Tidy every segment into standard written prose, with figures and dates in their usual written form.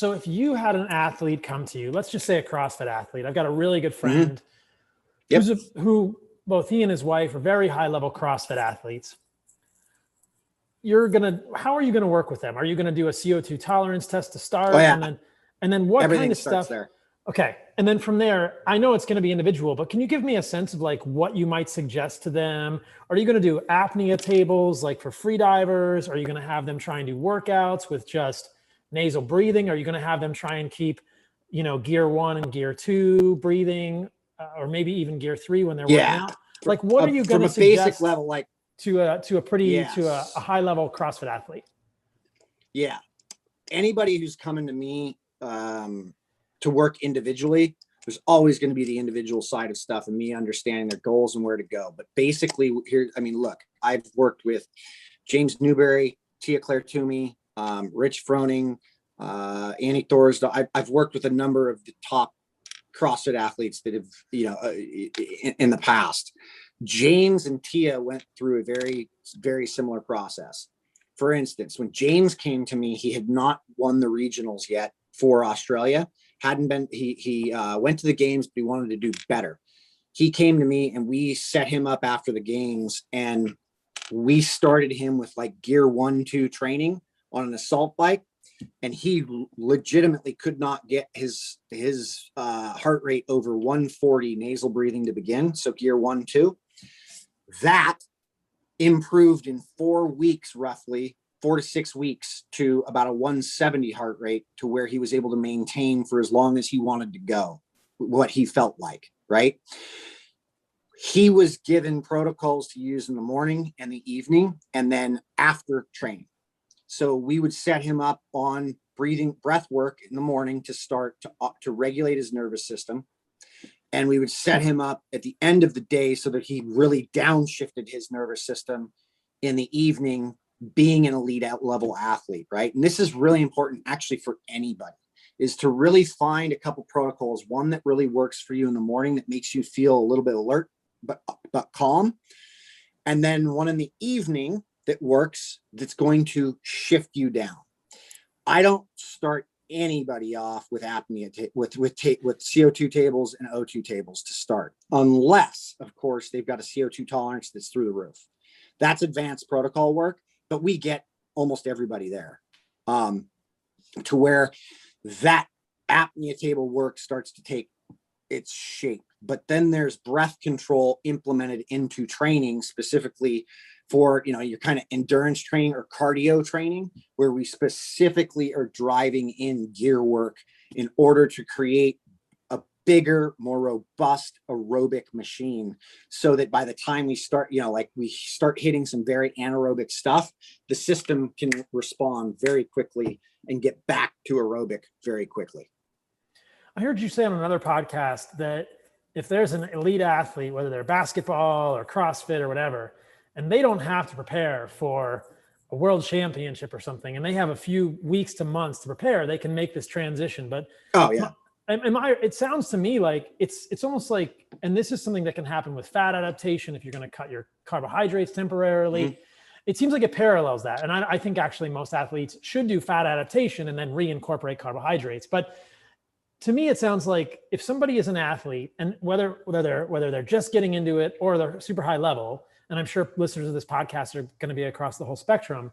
So if you had an athlete come to you, let's just say a CrossFit athlete, I've got a really good friend who both he and his wife are very high level CrossFit athletes. How are you going to work with them? Are you going to do a CO2 tolerance test to start? And then what Everything kind of starts stuff there. Okay. And then from there, I know it's going to be individual, but can you give me a sense of like what you might suggest to them? Are you going to do apnea tables like for free divers? Are you going to have them try and do workouts with just nasal breathing? Are you going to have them try and keep, gear 1 and gear 2 breathing, or maybe even gear 3 when they're working out? Like, what are you going to suggest basic level, like to a high level CrossFit athlete? Yeah. Anybody who's coming to me to work individually, there's always going to be the individual side of stuff and me understanding their goals and where to go. But basically look, I've worked with James Newberry, Tia Claire Toomey, Rich Froning, Annie Thorsdal. I've worked with a number of the top CrossFit athletes that have, in the past. James and Tia went through a very, very similar process. For instance, when James came to me, he had not won the regionals yet for Australia. He went to the games, but he wanted to do better. He came to me and we set him up after the games, and we started him with like gear 1, 2 training on an assault bike. And he legitimately could not get his heart rate over 140 nasal breathing to begin. So gear 1, 2, that improved in 4 weeks, roughly 4 to 6 weeks, to about a 170 heart rate, to where he was able to maintain for as long as he wanted to go, what he felt like, right? He was given protocols to use in the morning and the evening, and then after training. So we would set him up on breath work in the morning to start to regulate his nervous system. And we would set him up at the end of the day so that he really downshifted his nervous system in the evening, being an elite level athlete, right? And this is really important actually for anybody, is to really find a couple protocols, one that really works for you in the morning that makes you feel a little bit alert, but calm. And then one in the evening that works, that's going to shift you down. I don't start anybody off with apnea, with CO2 tables and O2 tables to start, unless, of course, they've got a CO2 tolerance that's through the roof. That's advanced protocol work, but we get almost everybody there, to where that apnea table work starts to take its shape. But then there's breath control implemented into training, specifically for, your kind of endurance training or cardio training, where we specifically are driving in gear work in order to create a bigger, more robust aerobic machine, so that by the time we start, we start hitting some very anaerobic stuff, the system can respond very quickly and get back to aerobic very quickly. I heard you say on another podcast that if there's an elite athlete, whether they're basketball or CrossFit or whatever, and they don't have to prepare for a world championship or something, and they have a few weeks to months to prepare, they can make this transition. But it sounds to me like it's almost like, and this is something that can happen with fat adaptation if you're going to cut your carbohydrates temporarily. Mm-hmm. It seems like it parallels that. And I think actually most athletes should do fat adaptation and then reincorporate carbohydrates. But to me, it sounds like if somebody is an athlete, and whether they're just getting into it or they're super high level, and I'm sure listeners of this podcast are going to be across the whole spectrum,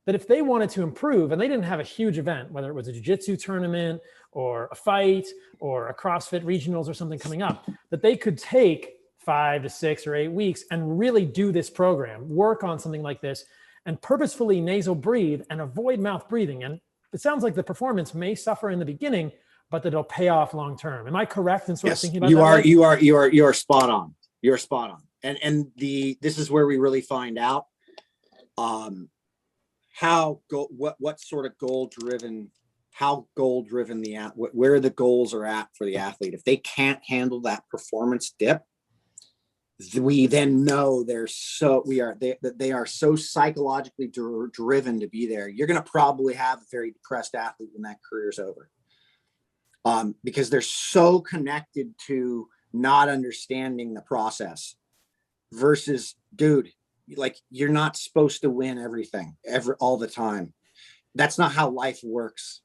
that if they wanted to improve and they didn't have a huge event, whether it was a jiu-jitsu tournament or a fight or a CrossFit regionals or something coming up, that they could take 5 to 6 or 8 weeks and really do this program, work on something like this, and purposefully nasal breathe and avoid mouth breathing. And it sounds like the performance may suffer in the beginning, but that it'll pay off long term. Am I correct in sort of thinking about that? You are spot on. You're spot on. And this is where we really find out what sort of goal driven where the goals are at for the athlete. If they can't handle that performance dip, we then know they are so psychologically driven to be there. You're going to probably have a very depressed athlete when that career's over. Because they're so connected to not understanding the process, versus, dude, like, you're not supposed to win everything all the time. That's not how life works.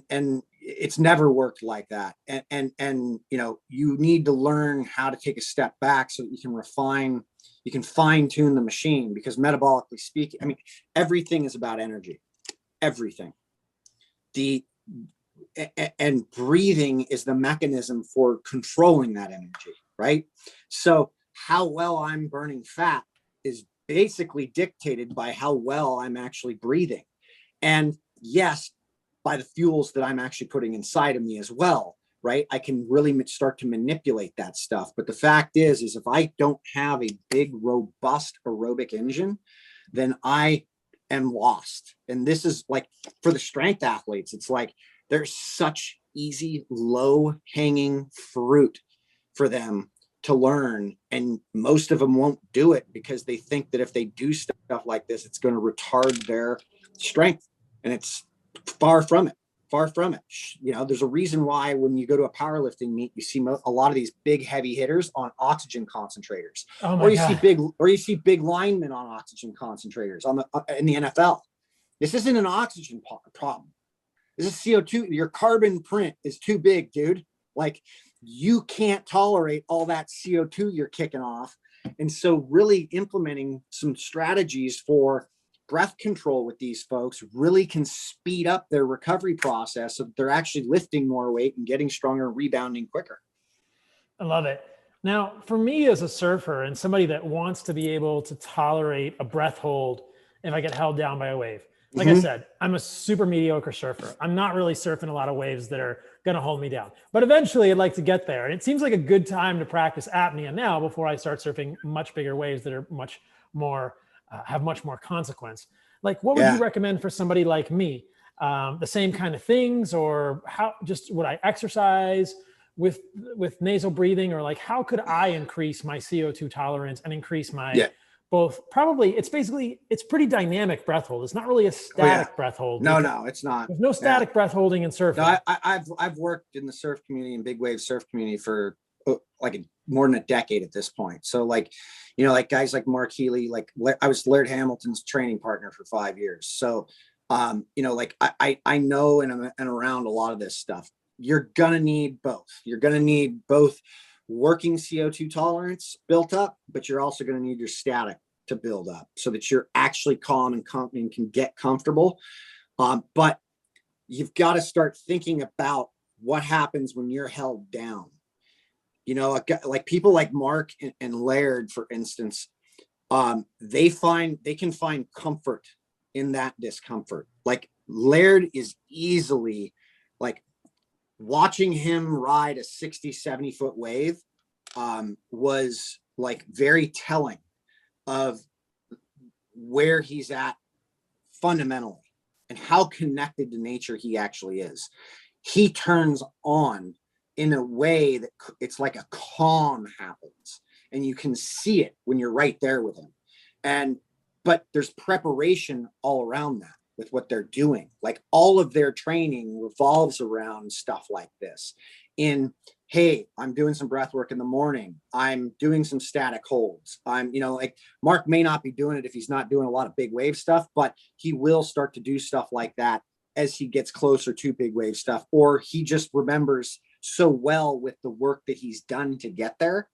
and it's never worked like that. And you know, you need to learn how to take a step back so that you can fine tune the machine, because metabolically speaking, I mean, everything is about energy, everything. And breathing is the mechanism for controlling that energy, right? So how well I'm burning fat is basically dictated by how well I'm actually breathing. And yes, by the fuels that I'm actually putting inside of me as well, right? I can really start to manipulate that stuff. But the fact is if I don't have a big, robust aerobic engine, then I am lost. And this is like for the strength athletes, it's like there's such easy, low hanging fruit for them to learn. And most of them won't do it because they think that if they do stuff like this, it's going to retard their strength. And it's far from it. Far from it. You know, there's a reason why when you go to a powerlifting meet, you see a lot of these big heavy hitters on oxygen concentrators, or you see big linemen on oxygen concentrators in the NFL. This isn't an oxygen problem. This is CO2. Your carbon print is too big, dude. Like, you can't tolerate all that CO2 you're kicking off. And so really implementing some strategies for breath control with these folks really can speed up their recovery process so that they're actually lifting more weight and getting stronger and rebounding quicker. I love it. Now, for me as a surfer and somebody that wants to be able to tolerate a breath hold if I get held down by a wave, like I said, I'm a super mediocre surfer. I'm not really surfing a lot of waves that are going to hold me down, but eventually I'd like to get there. And it seems like a good time to practice apnea now before I start surfing much bigger waves that are much more, have much more consequence. Like, what would you recommend for somebody like me? The same kind of things, or how, just would I exercise with nasal breathing, or like, how could I increase my CO2 tolerance and increase my, both, probably it's pretty dynamic breath hold. It's not really a static breath hold. No, it's not. There's no static breath holding in surfing. No, I've worked in the surf community and big wave surf community for like more than a decade at this point. So like, you know, like guys like Mark Healy, like I was Laird Hamilton's training partner for 5 years. So, you know, like I know and around a lot of this stuff. You're gonna need both. You're gonna need both working CO2 tolerance built up, but you're also going to need your static to build up so that you're actually calm and can get comfortable. But you've got to start thinking about what happens when you're held down. You know, like people like Mark and Laird, for instance, they can find comfort in that discomfort. Like Laird is easily, like, watching him ride a 60, 70 foot wave was like very telling of where he's at fundamentally and how connected to nature he actually is. He turns on in a way that it's like a calm happens, and you can see it when you're right there with him. But there's preparation all around that with what they're doing. Like, all of their training revolves around stuff like this. Hey, I'm doing some breath work in the morning. I'm doing some static holds. You know, like Mark may not be doing it if he's not doing a lot of big wave stuff, but he will start to do stuff like that as he gets closer to big wave stuff, or he just remembers so well with the work that he's done to get there.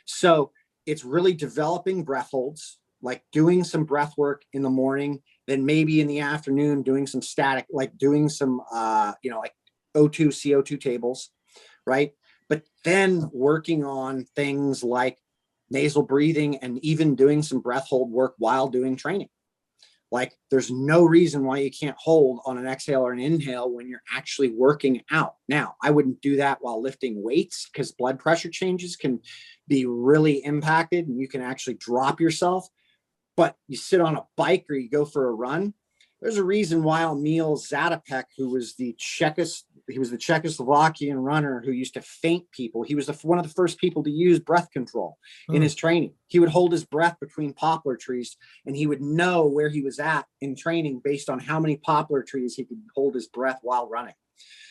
So it's really developing breath holds, like doing some breath work in the morning, then maybe in the afternoon doing some static, like doing some, you know, like O2, CO2 tables, right? But then working on things like nasal breathing and even doing some breath hold work while doing training. Like, there's no reason why you can't hold on an exhale or an inhale when you're actually working out. Now, I wouldn't do that while lifting weights because blood pressure changes can be really impacted and you can actually drop yourself. But you sit on a bike or you go for a run. There's a reason why Emil Zatopek, who was the Czechoslovakian runner who used to faint people. He was one of the first people to use breath control in his training. He would hold his breath between poplar trees, and he would know where he was at in training based on how many poplar trees he could hold his breath while running.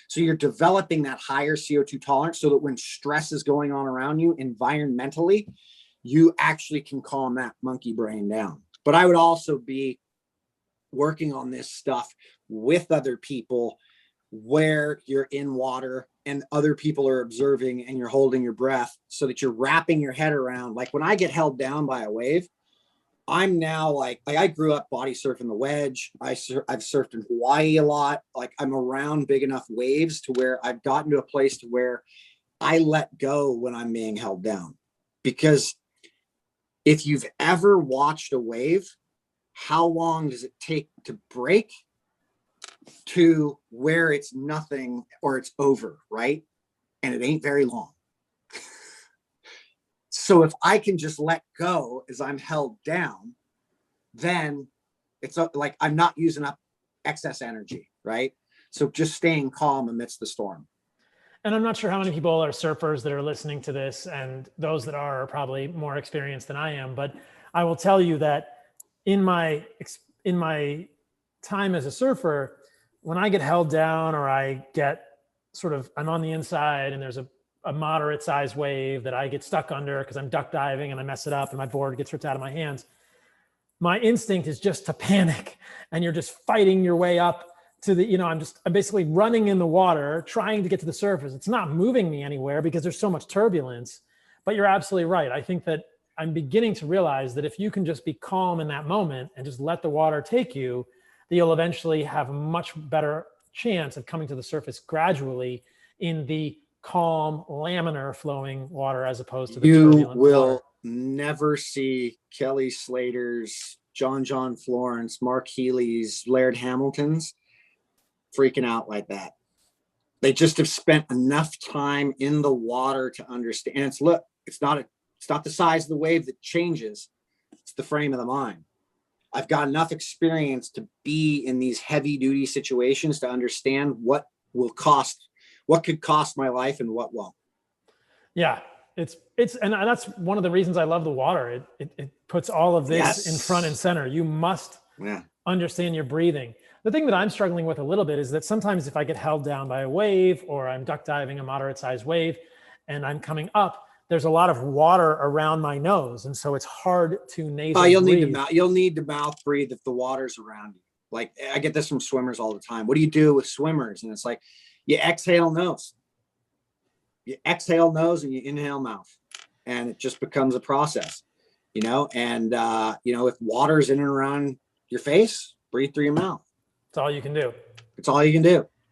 So you're developing that higher CO2 tolerance so that when stress is going on around you environmentally, you actually can calm that monkey brain down. But I would also be working on this stuff with other people where you're in water and other people are observing and you're holding your breath so that you're wrapping your head around. Like when I get held down by a wave, I'm now like I grew up body surfing the wedge. I've surfed in Hawaii a lot. Like I'm around big enough waves to where I've gotten to a place to where I let go when I'm being held down. Because if you've ever watched a wave, how long does it take to break to where it's nothing or it's over, right? And it ain't very long. So if I can just let go as I'm held down, then it's like I'm not using up excess energy, right? So just staying calm amidst the storm. And I'm not sure how many people are surfers that are listening to this, and those that are probably more experienced than I am, but I will tell you that in my time as a surfer, when I get held down or I get I'm on the inside and there's a moderate sized wave that I get stuck under because I'm duck diving and I mess it up and my board gets ripped out of my hands, my instinct is just to panic, and you're just fighting your way up to the, I'm basically running in the water, trying to get to the surface. It's not moving me anywhere because there's so much turbulence. But you're absolutely right. I think that I'm beginning to realize that if you can just be calm in that moment and just let the water take you, that you'll eventually have a much better chance of coming to the surface gradually in the calm, laminar flowing water as opposed to the turbulent water. You will never see Kelly Slater's, John Florence, Mark Healy's, Laird Hamilton's freaking out like that. They just have spent enough time in the water to understand. And it's not the size of the wave that changes. It's the frame of the mind. I've got enough experience to be in these heavy duty situations to understand what could cost my life and what won't. Yeah. And that's one of the reasons I love the water. It puts all of this in front and center. You must understand your breathing. The thing that I'm struggling with a little bit is that sometimes if I get held down by a wave or I'm duck diving a moderate sized wave and I'm coming up, there's a lot of water around my nose. And so it's hard to nasal breathe. You'll need to mouth breathe if the water's around you. Like I get this from swimmers all the time. What do you do with swimmers? And it's like, you exhale nose. You exhale nose and you inhale mouth. And it just becomes a process, and, if water's in and around your face, breathe through your mouth. It's all you can do. It's all you can do.